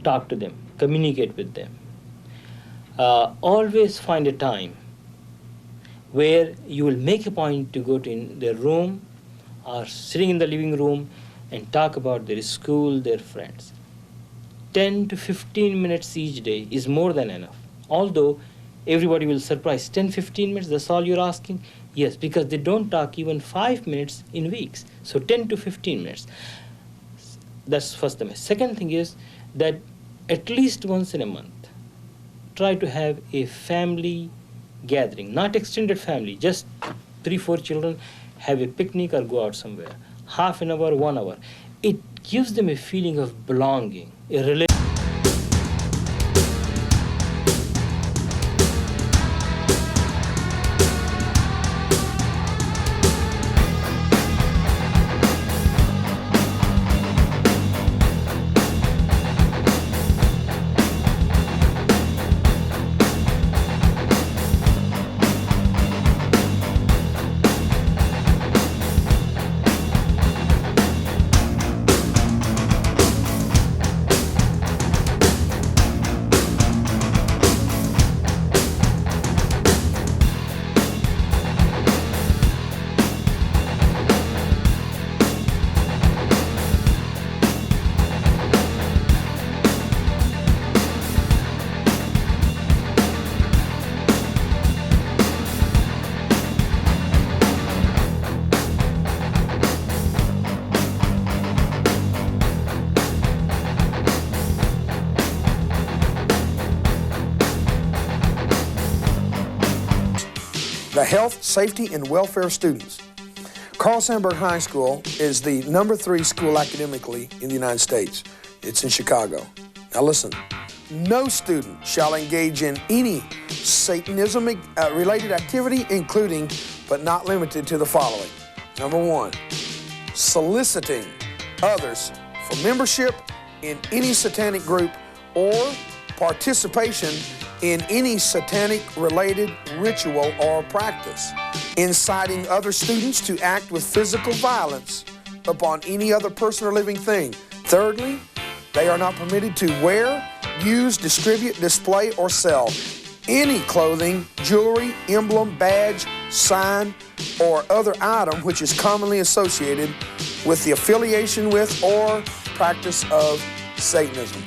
talk to them, communicate with them. Always find a time where you will make a point to go to their room or sitting in the living room and talk about their school, their friends. 10 to 15 minutes each day is more than enough. Although everybody will surprise, 10, 15 minutes, that's all you're asking? Yes, because they don't talk even 5 minutes in weeks. So 10 to 15 minutes. That's first thing. Second thing is that at least once in a month, try to have a family gathering, not extended family, just 3-4 children, have a picnic or go out somewhere. Half an hour, 1 hour. It gives them a feeling of belonging, a relationship. The health, safety, and welfare of students. Carl Sandburg High School is the #3 school academically in the United States. It's in Chicago. Now listen, no student shall engage in any Satanism-related activity, including but not limited to the following. Number 1, soliciting others for membership in any satanic group or participation in any satanic-related ritual or practice, inciting other students to act with physical violence upon any other person or living thing. Thirdly, they are not permitted to wear, use, distribute, display, or sell any clothing, jewelry, emblem, badge, sign, or other item which is commonly associated with the affiliation with or practice of Satanism.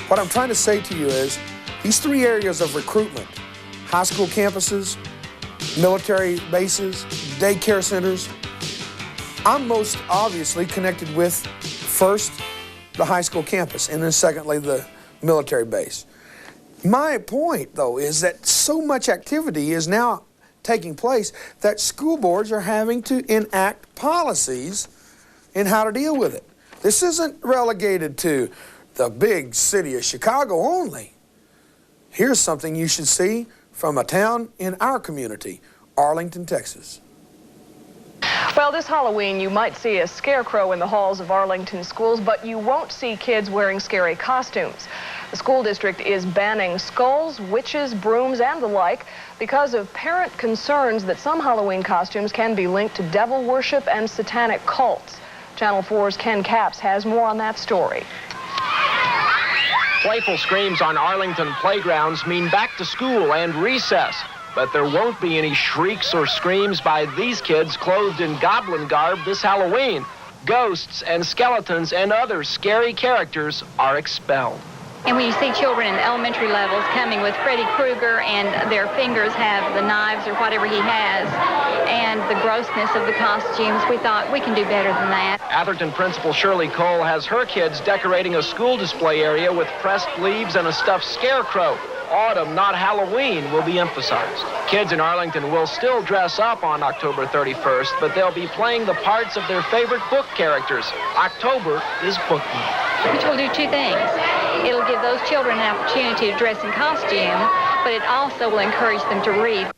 What I'm trying to say to you is these three areas of recruitment, high school campuses, military bases, daycare centers, I'm most obviously connected with, first, the high school campus, and then secondly, the military base. My point, though, is that so much activity is now taking place that school boards are having to enact policies in how to deal with it. This isn't relegated to the big city of Chicago only. Here's something you should see from a town in our community, Arlington, Texas. Well, this Halloween, you might see a scarecrow in the halls of Arlington schools, but you won't see kids wearing scary costumes. The school district is banning skulls, witches, brooms, and the like because of parent concerns that some Halloween costumes can be linked to devil worship and satanic cults. Channel 4's Ken Capps has more on that story. Playful screams on Arlington playgrounds mean back to school and recess. But there won't be any shrieks or screams by these kids clothed in goblin garb this Halloween. Ghosts and skeletons and other scary characters are expelled. And when you see children in elementary levels coming with Freddy Krueger and their fingers have the knives or whatever he has, and the grossness of the costumes, we thought we can do better than that. Atherton Principal Shirley Cole has her kids decorating a school display area with pressed leaves and a stuffed scarecrow. Autumn, not Halloween, will be emphasized. Kids in Arlington will still dress up on October 31st, but they'll be playing the parts of their favorite book characters. October is book month. Which will do two things. It'll give those children an opportunity to dress in costume, but it also will encourage them to read.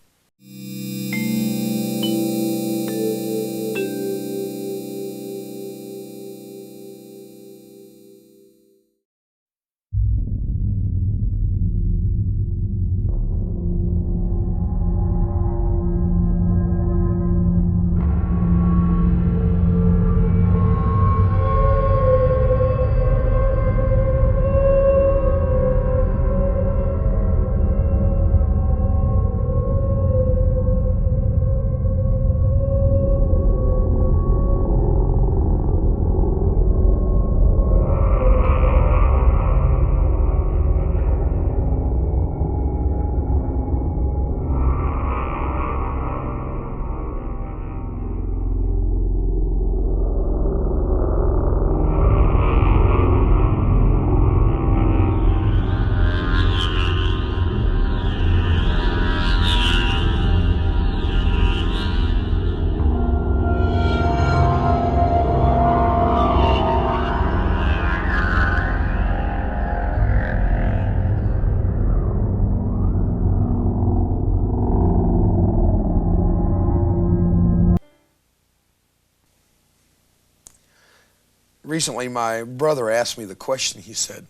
Recently, my brother asked me the question. He said,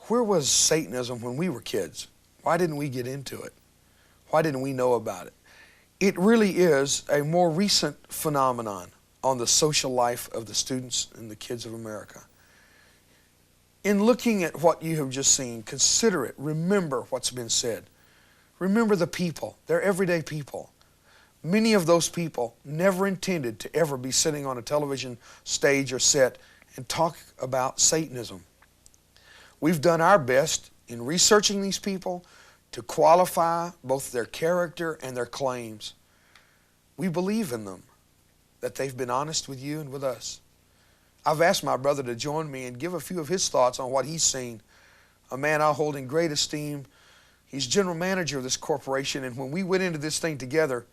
where was Satanism when we were kids? Why didn't we get into it? Why didn't we know about it? It really is a more recent phenomenon on the social life of the students and the kids of America. In looking at what you have just seen, consider it. Remember what's been said. Remember the people. They're everyday people. Many of those people never intended to ever be sitting on a television stage or set and talk about Satanism. We've done our best in researching these people to qualify both their character and their claims. We believe in them, that they've been honest with you and with us. I've asked my brother to join me and give a few of his thoughts on what he's seen. A man I hold in great esteem. He's general manager of this corporation, and when we went into this thing together,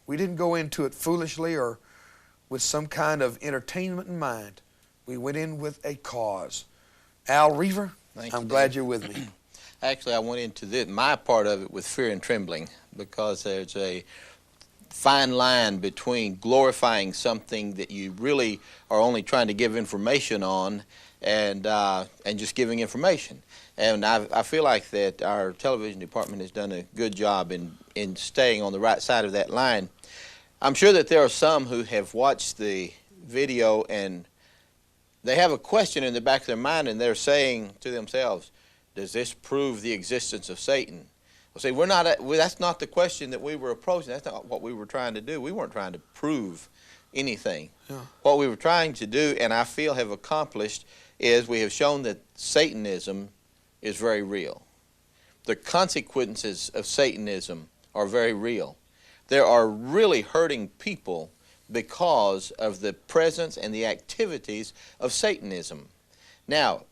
we didn't go into it foolishly or with some kind of entertainment in mind. We went in with a cause. Al Reaver, I'm glad you're with me. Actually, I went into my part of it with fear and trembling, because there's a fine line between glorifying something that you really are only trying to give information on and just giving information. And I feel like that our television department has done a good job in staying on the right side of that line. I'm sure that there are some who have watched the video and they have a question in the back of their mind, and they're saying to themselves, does this prove the existence of Satan? Well, see, that's not the question that we were approaching. That's not what we were trying to do. We weren't trying to prove anything. Yeah. What we were trying to do, and I feel have accomplished, is we have shown that Satanism is very real. The consequences of Satanism are very real. There are really hurting people because of the presence and the activities of Satanism. Now,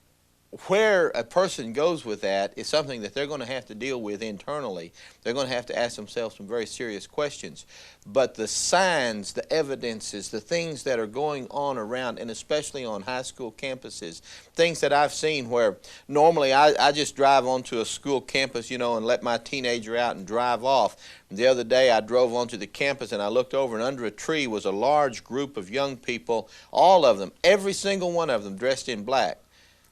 where a person goes with that is something that they're going to have to deal with internally. They're going to have to ask themselves some very serious questions. But the signs, the evidences, the things that are going on around, and especially on high school campuses, things that I've seen where normally I just drive onto a school campus, you know, and let my teenager out and drive off. The other day I drove onto the campus and I looked over, and under a tree was a large group of young people, all of them, every single one of them dressed in black.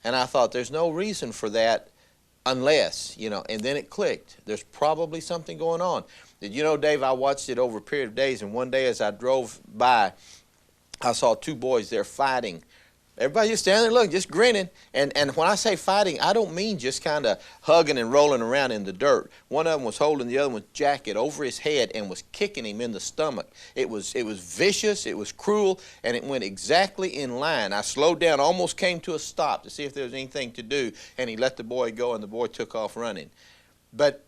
And I thought, there's no reason for that unless, you know, and then it clicked. There's probably something going on. You know, Dave, I watched it over a period of days, and one day as I drove by, I saw two boys there fighting. Everybody just standing there looking, just grinning. And when I say fighting, I don't mean just kind of hugging and rolling around in the dirt. One of them was holding the other one's jacket over his head and was kicking him in the stomach. It was vicious, it was cruel, and it went exactly in line. I slowed down, almost came to a stop to see if there was anything to do, and he let the boy go, and the boy took off running. But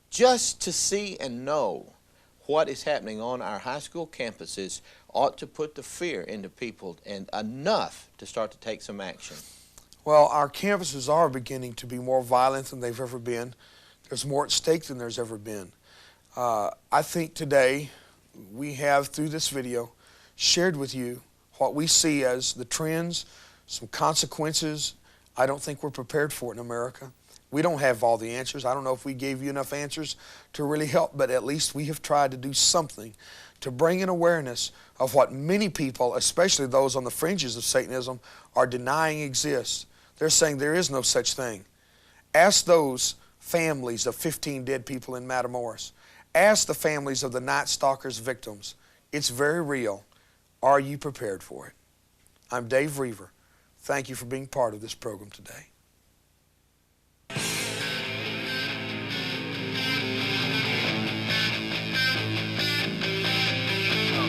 just to see and know what is happening on our high school campuses ought to put the fear into people, and enough to start to take some action. Well, our campuses are beginning to be more violent than they've ever been. There's more at stake than there's ever been. I think today we have, through this video, shared with you what we see as the trends, some consequences. I don't think we're prepared for it in America. We don't have all the answers. I don't know if we gave you enough answers to really help, but at least we have tried to do something to bring an awareness of what many people, especially those on the fringes of Satanism, are denying exists. They're saying there is no such thing. Ask those families of 15 dead people in Matamoros. Ask the families of the Night Stalker's victims. It's very real. Are you prepared for it? I'm Dave Reaver. Thank you for being part of this program today.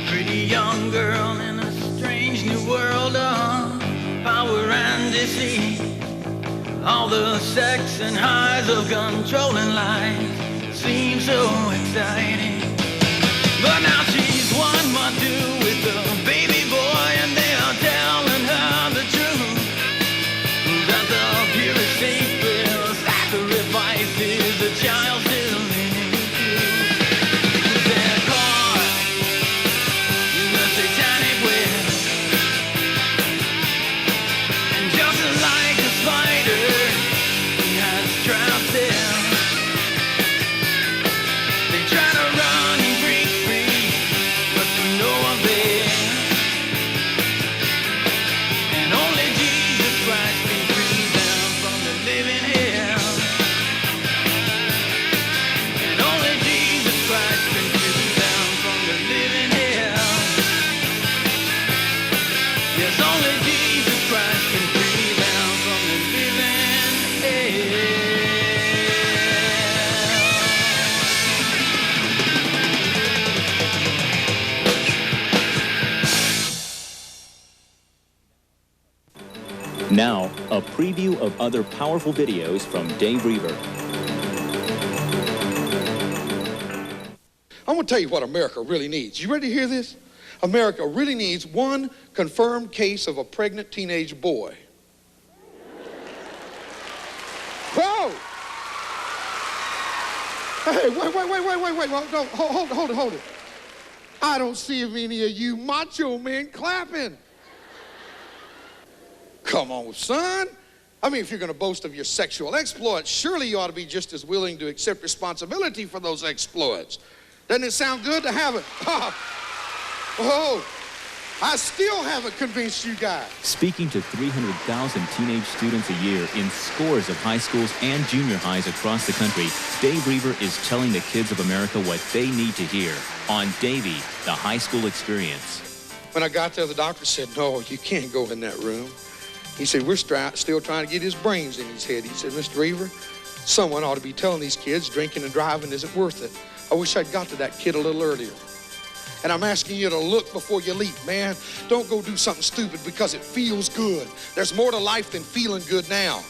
Pretty young girl in a strange new world of power and deceit. All the sex and highs of controlling life seem so exciting. But now she's 1 month due with a baby boy, and they are telling her the truth, that the purest sacred sacrifice is a child still in you. They're caught in the satanic web, and just like a spider, he has trapped them. They try to run and break free, but to no avail. And only Jesus Christ can free them from the living hell. And only Jesus Christ can free them from the living hell. Yes, only Jesus Christ can free them from the living hell. Now, a preview of other powerful videos from Dave Reaver. I'm going to tell you what America really needs. You ready to hear this? America really needs one confirmed case of a pregnant teenage boy. Whoa! Hey, wait. No, hold it. I don't see any of you macho men clapping. Come on, son. I mean, if you're going to boast of your sexual exploits, surely you ought to be just as willing to accept responsibility for those exploits. Doesn't it sound good to have it? Oh, I still haven't convinced you guys. Speaking to 300,000 teenage students a year in scores of high schools and junior highs across the country, Dave Reaver is telling the kids of America what they need to hear on Davey, the high school experience. When I got there, the doctor said, no, you can't go in that room. He said, we're still trying to get his brains in his head. He said, Mr. Reaver, someone ought to be telling these kids drinking and driving isn't worth it. I wish I'd got to that kid a little earlier. And I'm asking you to look before you leap, man. Don't go do something stupid because it feels good. There's more to life than feeling good now.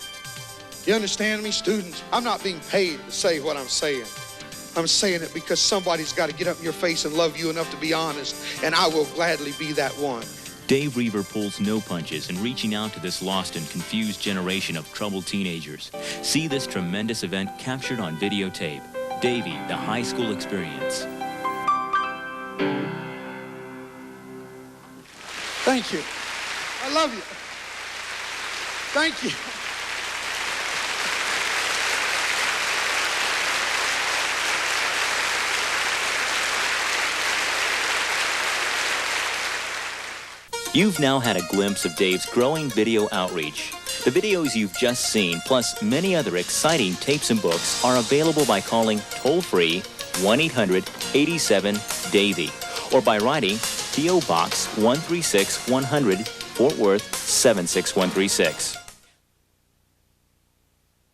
You understand me, students? I'm not being paid to say what I'm saying. I'm saying it because somebody's got to get up in your face and love you enough to be honest, and I will gladly be that one. Dave Reaver pulls no punches in reaching out to this lost and confused generation of troubled teenagers. See this tremendous event captured on videotape. Davey, the high school experience. Thank you. I love you. Thank you. You've now had a glimpse of Dave's growing video outreach. The videos you've just seen, plus many other exciting tapes and books, are available by calling toll-free 1-800-87-DAVEY or by writing P.O. Box 136-100, Fort Worth 76136.